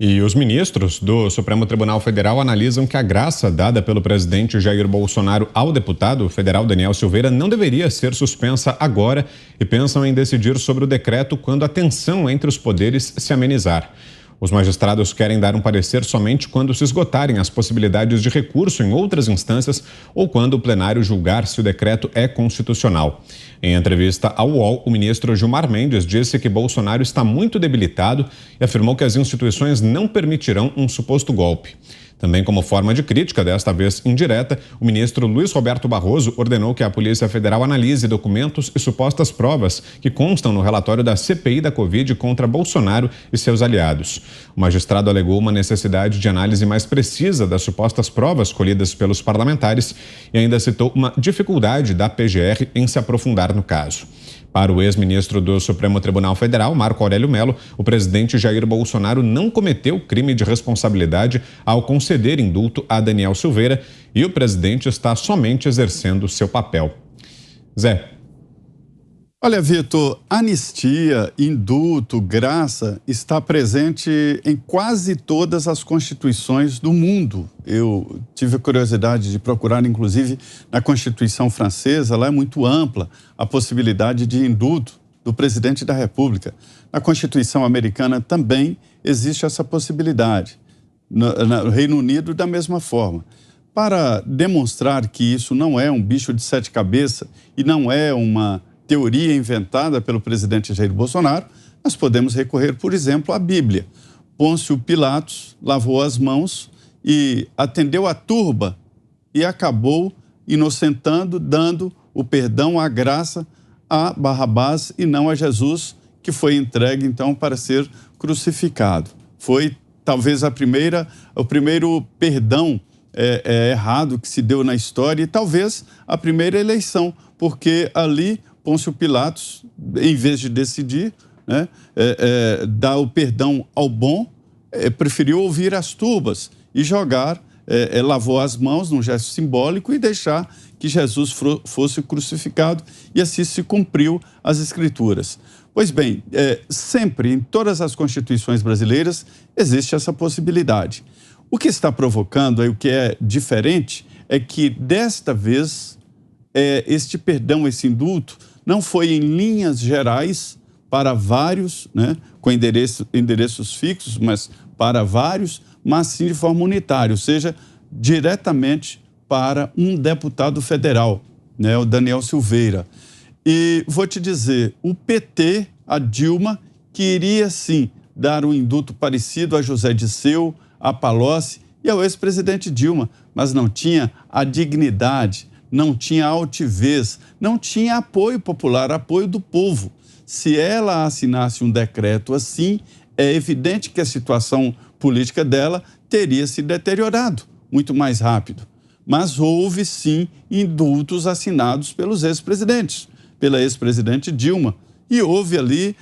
E os ministros do Supremo Tribunal Federal analisam que a graça dada pelo presidente Jair Bolsonaro ao deputado federal Daniel Silveira não deveria ser suspensa agora e pensam em decidir sobre o decreto quando a tensão entre os poderes se amenizar. Os magistrados querem dar um parecer somente quando se esgotarem as possibilidades de recurso em outras instâncias ou quando o plenário julgar se o decreto é constitucional. Em entrevista ao UOL, o ministro Gilmar Mendes disse que Bolsonaro está muito debilitado e afirmou que as instituições não permitirão um suposto golpe. Também como forma de crítica, desta vez indireta, o ministro Luiz Roberto Barroso ordenou que a Polícia Federal analise documentos e supostas provas que constam no relatório da CPI da Covid contra Bolsonaro e seus aliados. O magistrado alegou uma necessidade de análise mais precisa das supostas provas colhidas pelos parlamentares e ainda citou uma dificuldade da PGR em se aprofundar no caso. Para o ex-ministro do Supremo Tribunal Federal, Marco Aurélio Mello, o presidente Jair Bolsonaro não cometeu crime de responsabilidade ao conceder indulto a Daniel Silveira e o presidente está somente exercendo seu papel. Zé. Olha, Vitor, anistia, indulto, graça está presente em quase todas as constituições do mundo. Eu tive a curiosidade de procurar, inclusive, na Constituição francesa, lá é muito ampla a possibilidade de indulto do presidente da República. Na Constituição americana também existe essa possibilidade. No Reino Unido, da mesma forma. Para demonstrar que isso não é um bicho de sete cabeças e não é uma teoria inventada pelo presidente Jair Bolsonaro, nós podemos recorrer, por exemplo, à Bíblia. Pôncio Pilatos lavou as mãos e atendeu a turba e acabou inocentando, dando o perdão, a graça a Barrabás e não a Jesus, que foi entregue, então, para ser crucificado. Foi, talvez, o primeiro perdão errado que se deu na história e, talvez, a primeira eleição, porque ali Pôncio Pilatos, em vez de decidir, né, dar o perdão ao bom, preferiu ouvir as turbas e jogar, lavou as mãos num gesto simbólico e deixar que Jesus fosse crucificado e assim se cumpriu as Escrituras. Pois bem, sempre em todas as constituições brasileiras existe essa possibilidade. O que está provocando, o que é diferente, é que desta vez este perdão, esse indulto, não foi em linhas gerais para vários, né, com endereços fixos, mas para vários, mas sim de forma unitária, ou seja, diretamente para um deputado federal, né, o Daniel Silveira. E vou te dizer, o PT, a Dilma, queria sim dar um indulto parecido a José Disseu, a Palocci e ao ex-presidente Dilma, mas não tinha a dignidade, não tinha altivez, não tinha apoio popular, apoio do povo. Se ela assinasse um decreto assim, é evidente que a situação política dela teria se deteriorado muito mais rápido. Mas houve, sim, indultos assinados pelos ex-presidentes, pela ex-presidente Dilma. E houve ali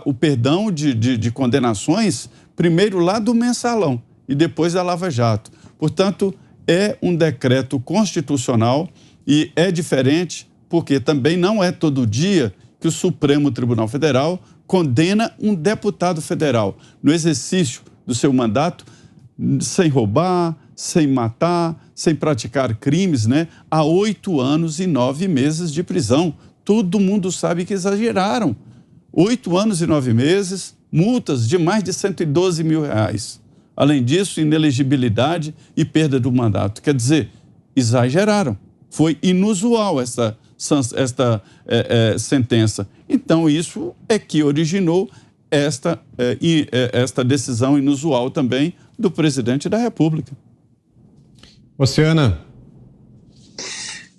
o perdão de condenações, primeiro lá do Mensalão e depois da Lava Jato. Portanto, é um decreto constitucional e é diferente porque também não é todo dia que o Supremo Tribunal Federal condena um deputado federal no exercício do seu mandato sem roubar, sem matar, sem praticar crimes, né? A 8 anos e 9 meses de prisão. Todo mundo sabe que exageraram. 8 anos e 9 meses, multas de mais de R$112 mil. Além disso, inelegibilidade e perda do mandato. Quer dizer, exageraram. Foi inusual esta sentença. Então, isso é que originou esta decisão inusual também do presidente da República. Oceana.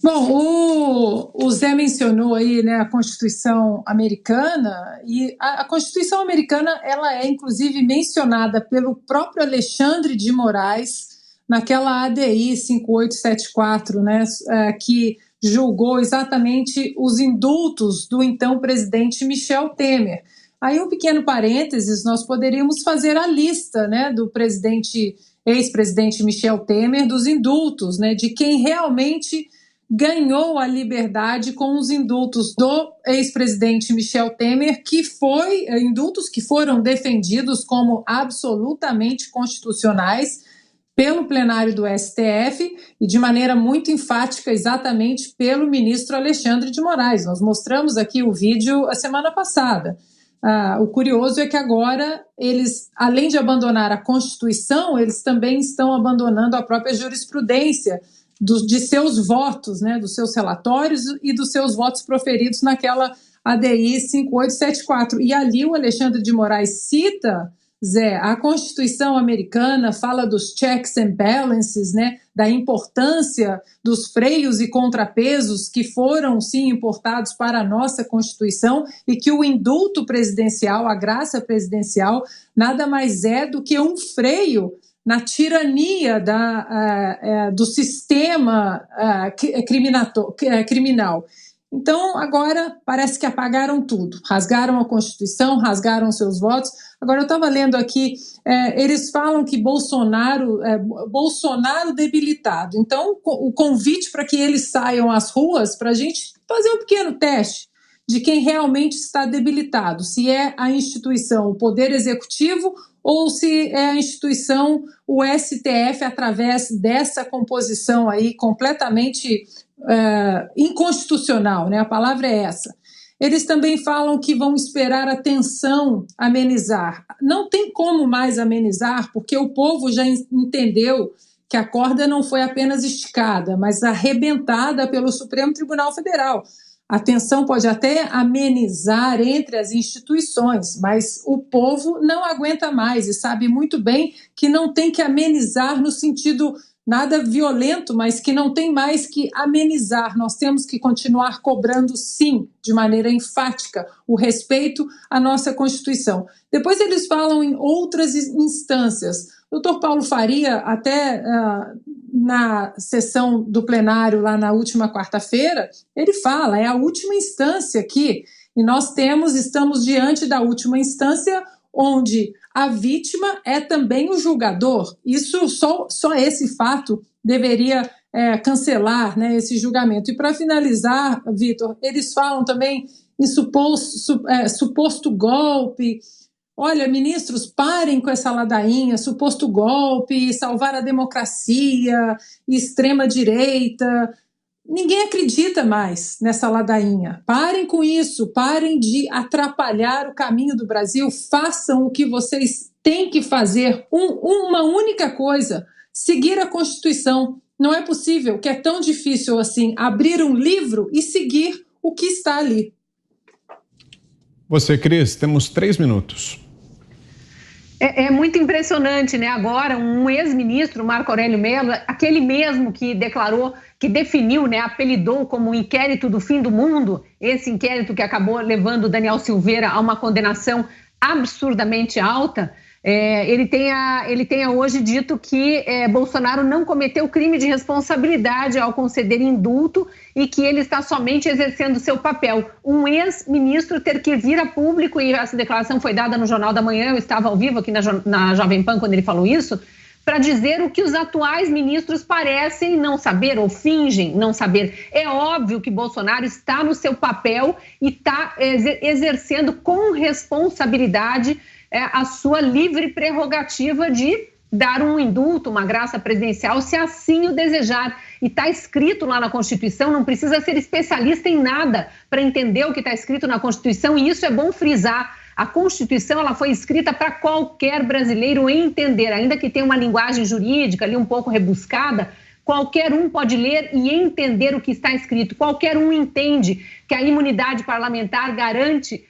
Bom, o Zé mencionou aí, né, a Constituição americana, e a Constituição americana ela é inclusive mencionada pelo próprio Alexandre de Moraes naquela ADI 5874, né, que julgou exatamente os indultos do então presidente Michel Temer. Aí um pequeno parênteses, nós poderíamos fazer a lista, né, do ex-presidente Michel Temer, dos indultos, né, de quem realmente ganhou a liberdade com os indultos do ex-presidente Michel Temer, indultos que foram defendidos como absolutamente constitucionais pelo plenário do STF e de maneira muito enfática exatamente pelo ministro Alexandre de Moraes. Nós mostramos aqui o vídeo a semana passada. O curioso é que agora eles, além de abandonar a Constituição, eles também estão abandonando a própria jurisprudência de seus votos, né, dos seus relatórios e dos seus votos proferidos naquela ADI 5874. E ali o Alexandre de Moraes cita, Zé, a Constituição americana, fala dos checks and balances, né, da importância dos freios e contrapesos que foram, sim, importados para a nossa Constituição e que o indulto presidencial, a graça presidencial, nada mais é do que um freio na tirania do sistema criminal. Então, agora parece que apagaram tudo, rasgaram a Constituição, rasgaram seus votos. Agora, eu estava lendo aqui, eles falam que Bolsonaro debilitado. Então, o convite para que eles saiam às ruas, para a gente fazer um pequeno teste de quem realmente está debilitado, se é a instituição, o Poder Executivo, ou se é a instituição, o STF, através dessa composição aí completamente inconstitucional, né? A palavra é essa. Eles também falam que vão esperar a tensão amenizar. Não tem como mais amenizar, porque o povo já entendeu que a corda não foi apenas esticada, mas arrebentada pelo Supremo Tribunal Federal. A tensão pode até amenizar entre as instituições, mas o povo não aguenta mais e sabe muito bem que não tem que amenizar no sentido nada violento, mas que não tem mais que amenizar. Nós temos que continuar cobrando, sim, de maneira enfática, o respeito à nossa Constituição. Depois eles falam em outras instâncias. O doutor Paulo Faria, até na sessão do plenário, lá na última quarta-feira, ele fala, é a última instância aqui, e nós estamos diante da última instância, onde a vítima é também o julgador. Isso, só esse fato deveria cancelar, né, esse julgamento. E para finalizar, Vitor, eles falam também em suposto golpe. Olha, ministros, parem com essa ladainha, suposto golpe, salvar a democracia, extrema-direita. Ninguém acredita mais nessa ladainha. Parem com isso, parem de atrapalhar o caminho do Brasil, façam o que vocês têm que fazer, uma única coisa, seguir a Constituição. Não é possível que é tão difícil assim abrir um livro e seguir o que está ali. Você, Cris, temos 3 minutos. É muito impressionante, né? Agora, um ex-ministro, Marco Aurélio Mello, aquele mesmo que declarou, que definiu, né, apelidou como o inquérito do fim do mundo, esse inquérito que acabou levando Daniel Silveira a uma condenação absurdamente alta, ele tenha hoje dito que Bolsonaro não cometeu crime de responsabilidade ao conceder indulto e que ele está somente exercendo seu papel. Um ex-ministro ter que vir a público, e essa declaração foi dada no Jornal da Manhã, eu estava ao vivo aqui na Jovem Pan quando ele falou isso, para dizer o que os atuais ministros parecem não saber ou fingem não saber. É óbvio que Bolsonaro está no seu papel e está exercendo com responsabilidade a sua livre prerrogativa de dar um indulto, uma graça presidencial, se assim o desejar. E está escrito lá na Constituição, não precisa ser especialista em nada para entender o que está escrito na Constituição, e isso é bom frisar. A Constituição ela foi escrita para qualquer brasileiro entender, ainda que tenha uma linguagem jurídica ali um pouco rebuscada, qualquer um pode ler e entender o que está escrito. Qualquer um entende que a imunidade parlamentar garante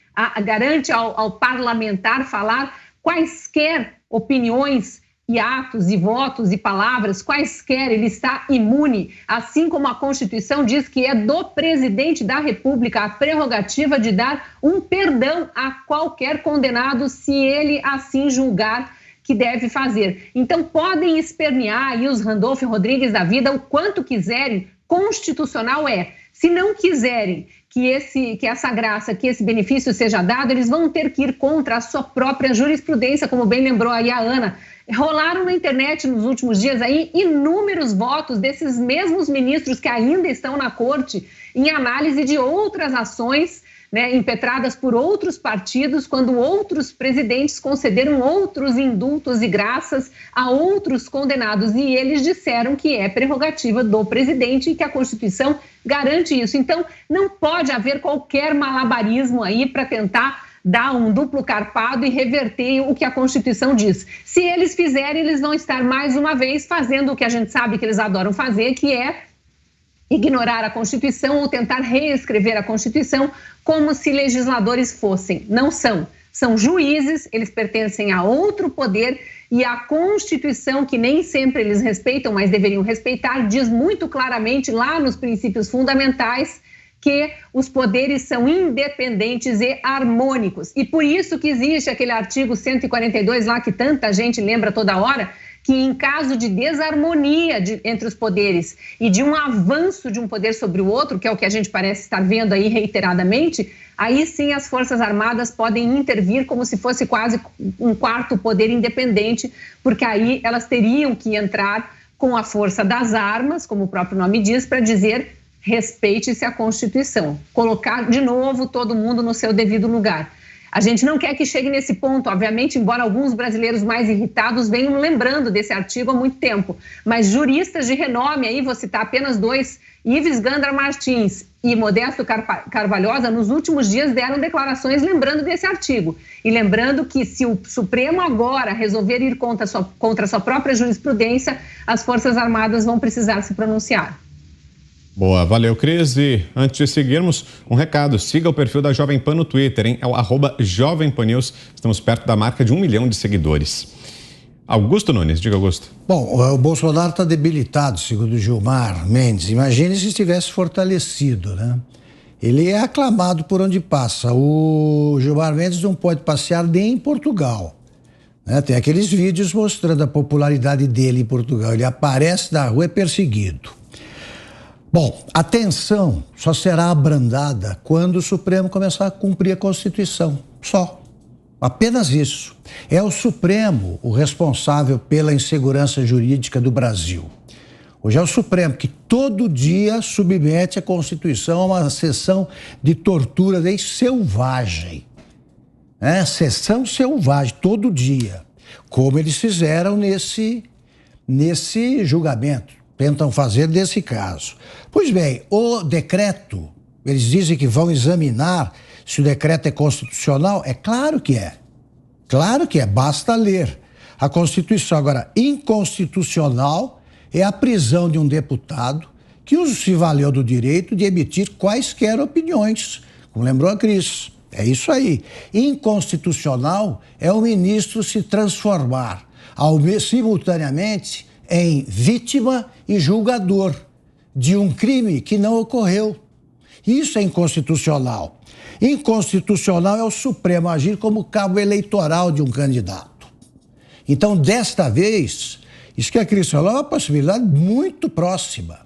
ao parlamentar falar quaisquer opiniões e atos e votos e palavras, quaisquer, ele está imune, assim como a Constituição diz que é do presidente da República a prerrogativa de dar um perdão a qualquer condenado se ele assim julgar que deve fazer. Então podem espernear aí os Randolfo Rodrigues da vida o quanto quiserem, constitucional é, se não quiserem que essa graça, que esse benefício seja dado, eles vão ter que ir contra a sua própria jurisprudência, como bem lembrou aí a Ana. Rolaram na internet nos últimos dias aí inúmeros votos desses mesmos ministros que ainda estão na corte em análise de outras ações, né, impetradas por outros partidos, quando outros presidentes concederam outros indultos e graças a outros condenados, e eles disseram que é prerrogativa do presidente e que a Constituição garante isso. Então, não pode haver qualquer malabarismo aí para tentar dar um duplo carpado e reverter o que a Constituição diz. Se eles fizerem, eles vão estar mais uma vez fazendo o que a gente sabe que eles adoram fazer, que é ignorar a Constituição ou tentar reescrever a Constituição como se legisladores fossem. Não são. São juízes, eles pertencem a outro poder, e a Constituição, que nem sempre eles respeitam, mas deveriam respeitar, diz muito claramente lá nos princípios fundamentais que os poderes são independentes e harmônicos. E por isso que existe aquele artigo 142 lá que tanta gente lembra toda hora, que em caso de desarmonia entre os poderes e de um avanço de um poder sobre o outro, que é o que a gente parece estar vendo aí reiteradamente, aí sim as Forças Armadas podem intervir como se fosse quase um quarto poder independente, porque aí elas teriam que entrar com a força das armas, como o próprio nome diz, para dizer respeite-se a Constituição, colocar de novo todo mundo no seu devido lugar. A gente não quer que chegue nesse ponto, obviamente, embora alguns brasileiros mais irritados venham lembrando desse artigo há muito tempo, mas juristas de renome, aí vou citar apenas dois, Ives Gandra Martins e Modesto Carvalhosa, nos últimos dias deram declarações lembrando desse artigo e lembrando que se o Supremo agora resolver ir contra a sua própria jurisprudência, as Forças Armadas vão precisar se pronunciar. Boa, valeu, Cris. E antes de seguirmos, um recado. Siga o perfil da Jovem Pan no Twitter, hein? É o @JovemPanNews. Estamos perto da marca de 1 milhão de seguidores. Augusto Nunes, diga, Augusto. Bom, o Bolsonaro está debilitado, segundo o Gilmar Mendes. Imagine se estivesse fortalecido, né? Ele é aclamado por onde passa. O Gilmar Mendes não pode passear nem em Portugal, né? Tem aqueles vídeos mostrando a popularidade dele em Portugal. Ele aparece na rua, é perseguido. Bom, a tensão só será abrandada quando o Supremo começar a cumprir a Constituição. Só. Apenas isso. É o Supremo o responsável pela insegurança jurídica do Brasil. Hoje é o Supremo que todo dia submete a Constituição a uma sessão de tortura selvagem. Sessão selvagem, todo dia. Como eles fizeram nesse julgamento. Tentam fazer desse caso. Pois bem, o decreto, eles dizem que vão examinar se o decreto é constitucional. É claro que é. Claro que é, basta ler a Constituição. Agora, inconstitucional é a prisão de um deputado que se valeu do direito de emitir quaisquer opiniões, como lembrou a Cris. É isso aí. Inconstitucional é o ministro se transformar simultaneamente em vítima e julgador de um crime que não ocorreu. Isso é inconstitucional. Inconstitucional é o Supremo agir como cabo eleitoral de um candidato. Então, desta vez, isso que a Cris falou é uma possibilidade muito próxima.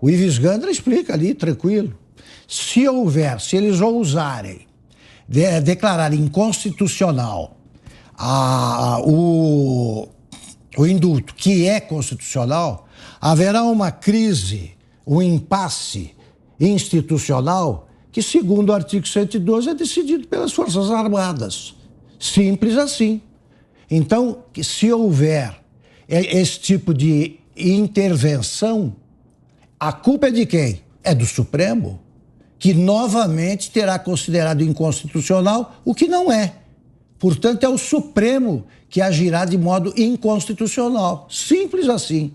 O Ives Gandra explica ali, tranquilo. Se eles ousarem declarar inconstitucional o indulto, que é constitucional, haverá uma crise, um impasse institucional que, segundo o artigo 112, é decidido pelas Forças Armadas. Simples assim. Então, se houver esse tipo de intervenção, a culpa é de quem? É do Supremo, que novamente terá considerado inconstitucional o que não é. Portanto, é o Supremo que agirá de modo inconstitucional. Simples assim.